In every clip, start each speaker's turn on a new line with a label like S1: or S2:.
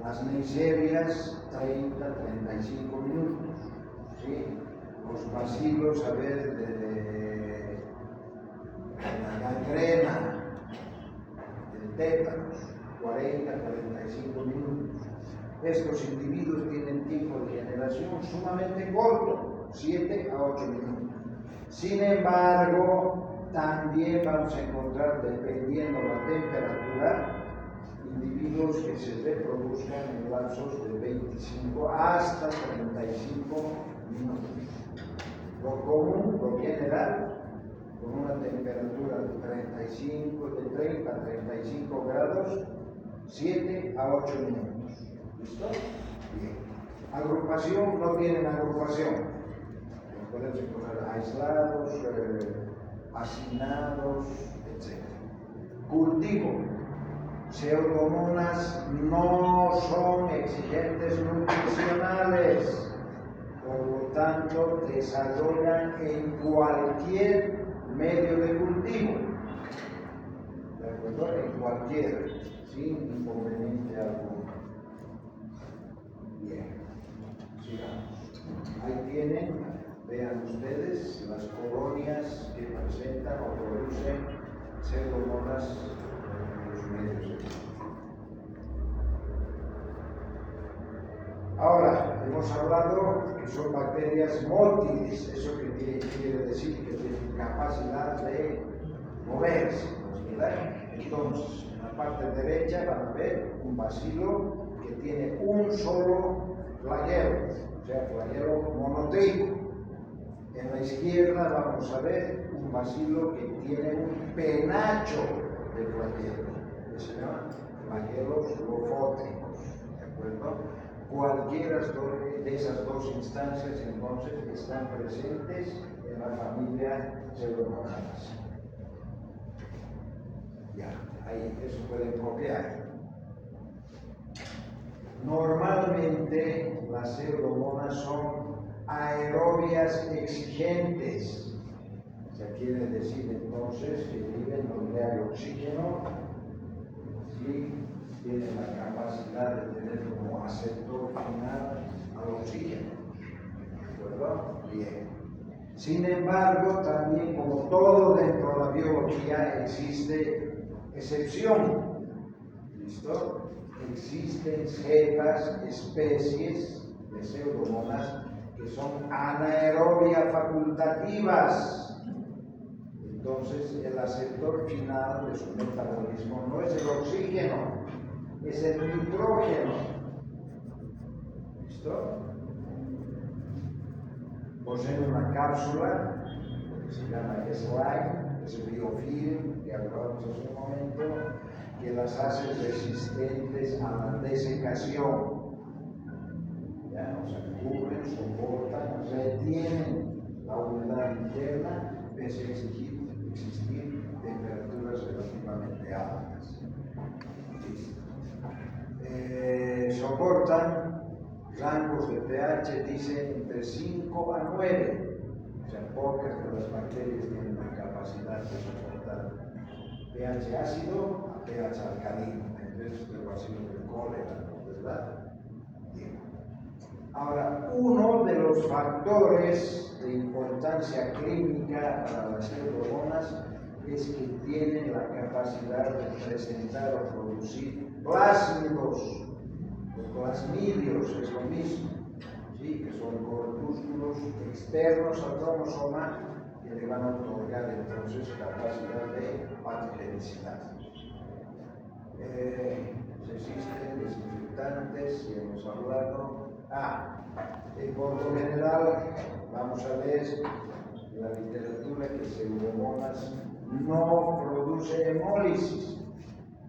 S1: Las neiserias, 30-35 minutos. ¿Sí? Los bacilos, a ver, de la gangrena, del tétanos, 40-45 minutos. Estos individuos tienen tiempo de generación sumamente corto, 7 a 8 minutos. Sin embargo, también vamos a encontrar, dependiendo la temperatura, individuos que se reproduzcan en lapsos de 25 hasta 35 minutos. Lo común, lo general, con una temperatura de 30 a 35 grados, 7 a 8 minutos. ¿Listo? Bien. Agrupación, no tienen agrupación. Podemos encontrar aislados, hacinados, etc. Cultivo. Pseudomonas no son exigentes nutricionales, por lo tanto desarrollan en cualquier medio de cultivo, ¿de acuerdo? En cualquier, sin inconveniente alguno. Bien, sigamos. Ahí tienen, vean ustedes, las colonias que presentan o producen pseudomonas en los medios. Ahora, hemos hablado que son bacterias mótiles, eso que quiere decir que tienen capacidad de moverse, ¿verdad? Entonces, en la parte derecha van a ver un bacilo que tiene un solo flagelo, o sea, flagelo monotrico. En la izquierda vamos a ver un bacilo que tiene un penacho de flagelos, que se llaman flagelos lofótricos, ¿de acuerdo? Cualquiera de esas dos instancias entonces están presentes en la familia pseudomonas. Ya, ahí, eso pueden copiar. Normalmente las pseudomonas son aerobias exigentes. O sea, quiere decir entonces que viven donde hay oxígeno, ¿sí? Tienen la capacidad de tener como aceptor final al oxígeno. ¿De acuerdo? Bien. Sin embargo, también como todo dentro de la biología existe excepción. ¿Listo? Existen ciertas especies de pseudomonas que son anaerobia facultativas. Entonces, el aceptor final de su metabolismo no es el oxígeno, es el nitrógeno. ¿Listo? Poseen una cápsula que se llama slime, es el biofilm que hablamos hace un momento, que las hace resistentes a la desecación. ¿Ya? O sea, cubren, soportan, retienen la humedad interna, pese a existir temperaturas relativamente altas. Soportan rangos de pH, dice, entre 5 a 9. O sea, pocas de las bacterias tienen la capacidad de soportar pH ácido a pH alcalino. Entonces, el vacío del cólera, ¿verdad? Bien. Ahora, uno de los factores de importancia clínica para las pseudomonas es que tienen la capacidad de presentar o producir plásmidos. Los plasmidios es lo mismo, ¿sí? Que son corpúsculos externos al cromosoma que le van a otorgar entonces capacidad de patogenicidad. Existen desinfectantes, y hemos hablado. Por lo general, vamos a ver en la literatura que pseudomonas no produce hemólisis,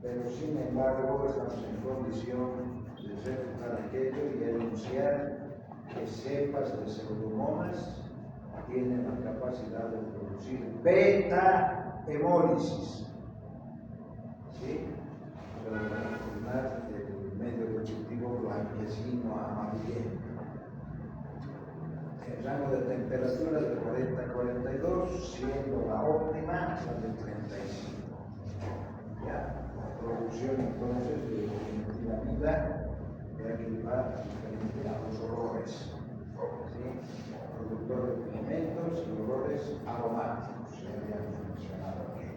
S1: pero sin embargo estamos en condición de refutar aquello y denunciar que cepas de pseudomonas tienen la capacidad de producir beta-hemólisis. ¿Sí? El medio de cultivo blanquecino amarillento. El rango de temperatura de 40 a 42, siendo la óptima la de 35. ¿Ya? La producción entonces de tiramida Vea que va diferente a los olores. ¿Sí? Productor de alimentos y olores aromáticos, ya habíamos mencionado aquí.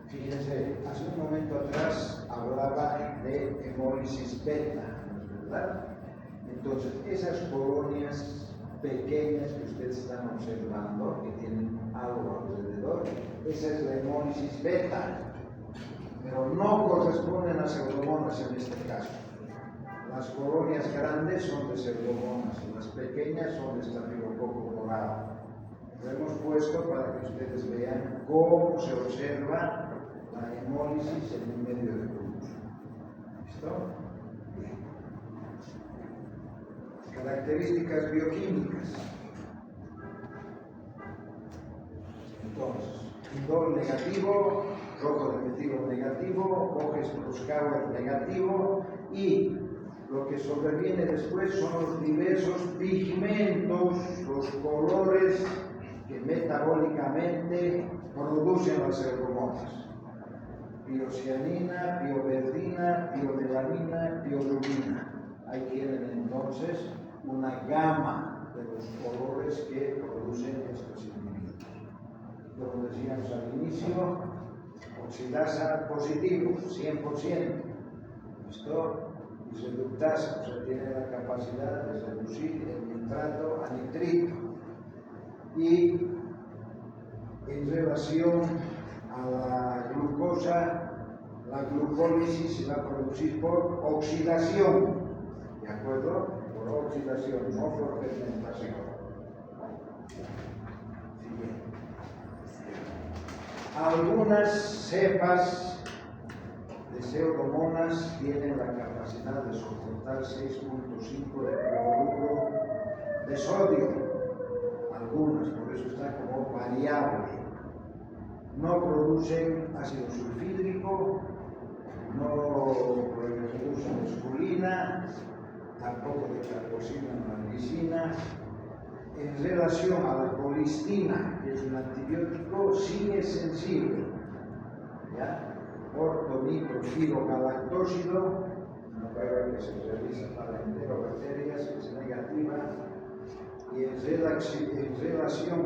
S1: Fíjense, hace un momento atrás hablaba de hemólisis beta, ¿verdad? Entonces, esas colonias pequeñas que ustedes están observando, que tienen algo alrededor, esa es la hemólisis beta, pero no corresponden a pseudomonas en este caso. Las colonias grandes son de pseudomonas y las pequeñas son de estafilococo dorado. Lo hemos puesto para que ustedes vean cómo se observa la hemólisis en un medio de luz. ¿Listo? Bien. Características bioquímicas. Entonces, indol negativo, rojo de metilo negativo, OH+K negativo, y lo que sobreviene después son los diversos pigmentos, los colores que metabólicamente producen las pseudomonas. Biocianina, bioverdina, biomelanina, biolumina. Ahí tienen entonces una gama de los colores que producen estos individuos. Como decíamos al inicio, oxidasa positivo, 100%. ¿Listo? Y reductasa, o sea, tiene la capacidad de reducir el nitrato a nitrito. Y en relación a la glucosa, la glucólisis se va a producir por oxidación, ¿de acuerdo? Por oxidación, no por fermentación. Siguiente. Algunas cepas de pseudomonas tienen la capacidad de soportar 6.5 de cloruro de sodio. Algunas, por eso está como variable. No producen ácido sulfídrico, no producen esculina, tampoco de carboxina o glicina. En relación a la colistina, que es un antibiótico, sí es sensible. ¿Ya? Ortonitropilgalactósido, una prueba que se realiza para enterobacterias, que es negativa, y en relación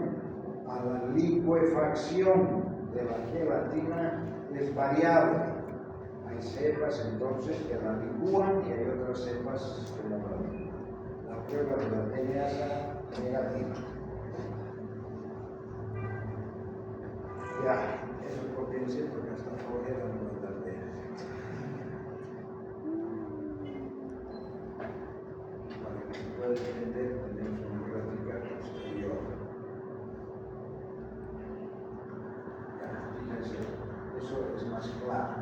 S1: a la licuefacción de la gelatina es variable. Hay cepas entonces que la licúan y hay otras cepas que no la licúan. La prueba de la teneasa negativa. Ya, eso es potencia porque hasta flojera no lo tardé. Para que se pueda entender, tenemos una gráfica posterior. Ya, fíjense, eso es más claro.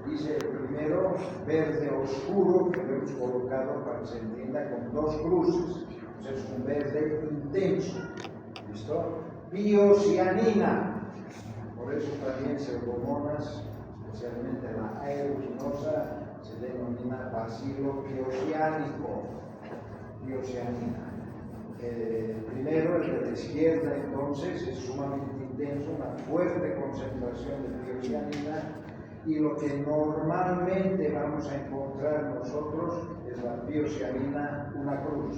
S1: Dice primero verde oscuro, que lo hemos colocado para que se entienda con dos cruces. Entonces es un verde intenso. ¿Listo? Biocianina. Por eso también pseudomonas, especialmente la aeruginosa, se denomina bacilo biociánico. Biocianina. Primero, el de la izquierda, entonces, es sumamente intenso, una fuerte concentración de biocianina, y lo que normalmente vamos a encontrar nosotros es la biocianina, una cruz.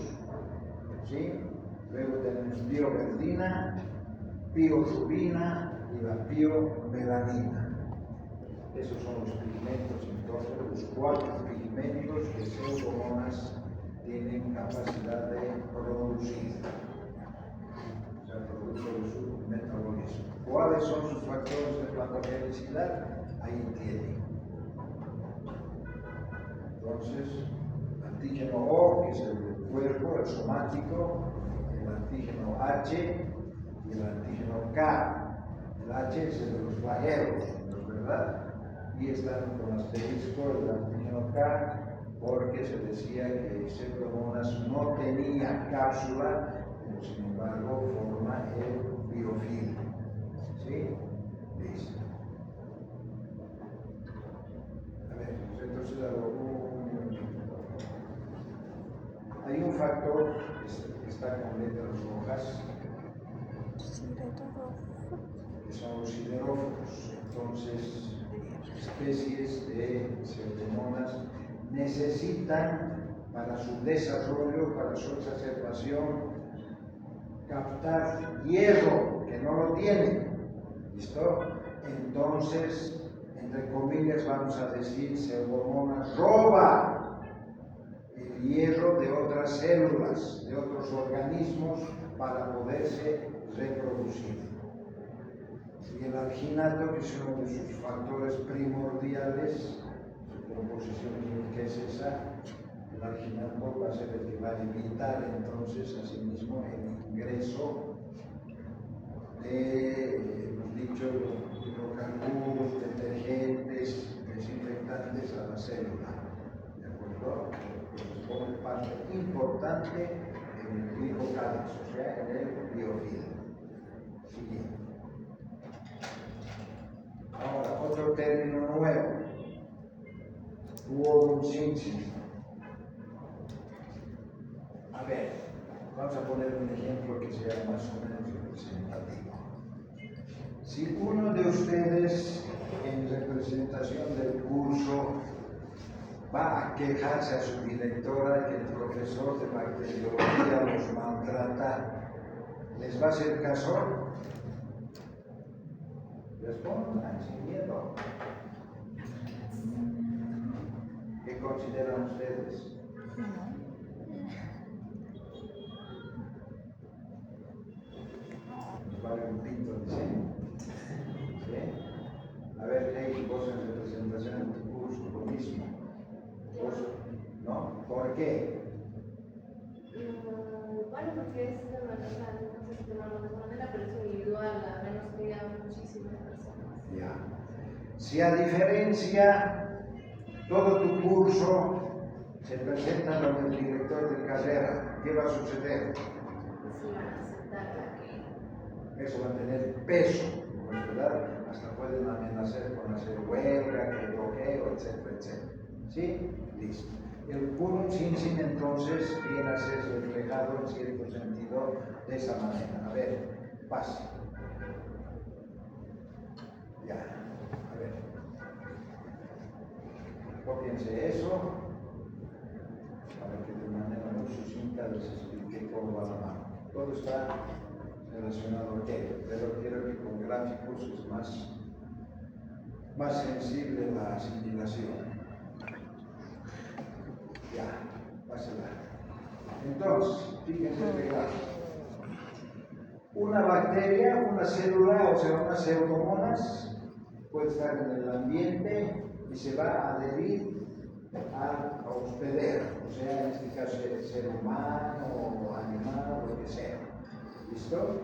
S1: ¿Sí? Luego tenemos bioverdina, biorubina y la biomelanina. Esos son los pigmentos, entonces, los 4 pigmentos que pseudomonas tienen capacidad de producir, o sea, producto de su metabolismo. ¿Cuáles son sus factores de patogenicidad? Ahí tienen. Entonces, antígeno O, que es el del cuerpo, el somático, el antígeno H y el antígeno K. El H es el de los flagelos, ¿verdad? Y están con asterisco el antígeno K, porque se decía que pseudomonas no tenía cápsula, pero sin embargo forma el biofilm. ¿Sí? Listo. A ver, entonces hay un factor que está con letras rojas, que son los sideróforos. Entonces, especies de pseudomonas necesitan para su desarrollo, para su exacerbación, captar hierro, que no lo tienen. ¿Listo? Entonces, entre comillas, vamos a decir, Pseudomonas roba el hierro de otras células, de otros organismos, para poderse reproducir. Y el alginato, que es uno de sus factores primordiales, su composición química es esa, el alginato va a ser el que va a evitar entonces asimismo el ingreso de, hemos dicho, hidrocarburos, detergentes, desinfectantes a la célula. ¿De acuerdo? Corresponde parte importante en el glicocálix, o sea, en el biofilm. Siguiente. Ahora, otro término nuevo, quorum synthesis. A ver, vamos a poner un ejemplo que sea más o menos representativo. Si uno de ustedes, en representación del curso, va a quejarse a su directora que el profesor de bacteriología los maltrata, ¿les va a hacer caso? Respondan sin miedo. ¿Qué consideran ustedes? Nos vale un pinto de diseño. ¿Sí? A ver, hey, vos en representación de tu curso, lo mismo. ¿Vos? ¿No? ¿Por qué?
S2: Bueno, porque es de manera, no sé si tomarlo de esa manera, pero es individual, a menos que haya muchísimas personas.
S1: Ya. Si a diferencia todo tu curso se presenta con el director de carrera, ¿qué va a suceder?
S2: Sí, van a aceptar que
S1: Eso va a tener peso, ¿verdad? Hasta pueden amenazar con hacer huelga, que bloqueo, etcétera, etcétera. ¿Sí? Listo. El quorum synthesis entonces viene a ser reflejado en cierto sentido de esa manera. A ver, pase. Ya, a ver. Cópiense eso para que de manera muy sucinta les explique cómo va la mano. Todo está relacionado a aquello, pero quiero que con gráficos es más sensible la asimilación. Ya, pásala. Entonces, fíjense este gráfico. Una bacteria, una célula, o sea, unas pseudomonas, puede estar en el ambiente y se va a adherir a hospedero, o sea, en este caso ser humano o animal o lo que sea. ¿Listo?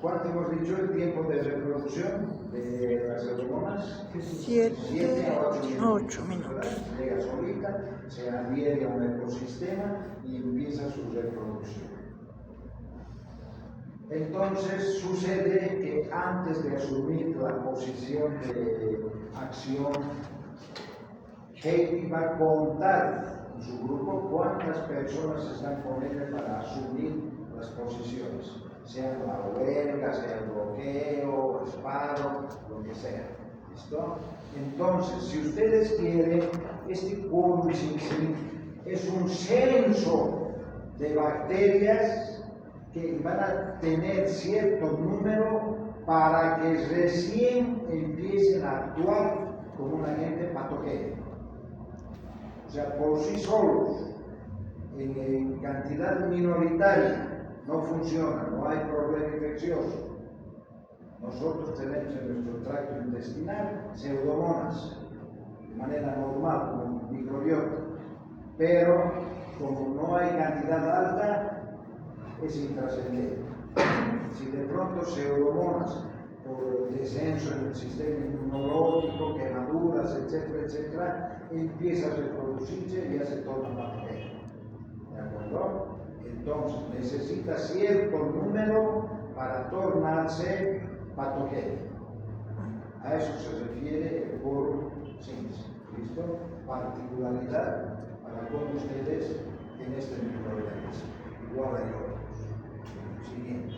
S1: ¿Cuánto hemos dicho el tiempo de reproducción de las pseudomonas? 7 a 8 minutos. Llega solita, se adhiere a un ecosistema y empieza su reproducción. Entonces sucede que antes de asumir la posición de acción, Heidi va a contar en su grupo cuántas personas están con ella para asumir las posiciones, sea la huelga, sea el bloqueo, el paro, lo que sea. ¿Listo? Entonces, si ustedes quieren, este quorum synthesis es un censo de bacterias que van a tener cierto número para que recién empiecen a actuar como un agente patógeno. O sea, por sí solos, en cantidad minoritaria, no funciona, no hay problema infeccioso. Nosotros tenemos en nuestro tracto intestinal pseudomonas, de manera normal, como un microbiota, pero como no hay cantidad alta, es intrascendente. Si de pronto pseudomonas, por descenso en el sistema inmunológico, quemaduras, etcétera, etcétera, empieza a reproducirse y ya se torna patógeno. ¿De acuerdo? Entonces necesita cierto número para tornarse patógeno. A eso se refiere el quorum synthesis. ¿Listo? Particularidad para con ustedes en este microorganismo. Igual hay otros. Siguiente.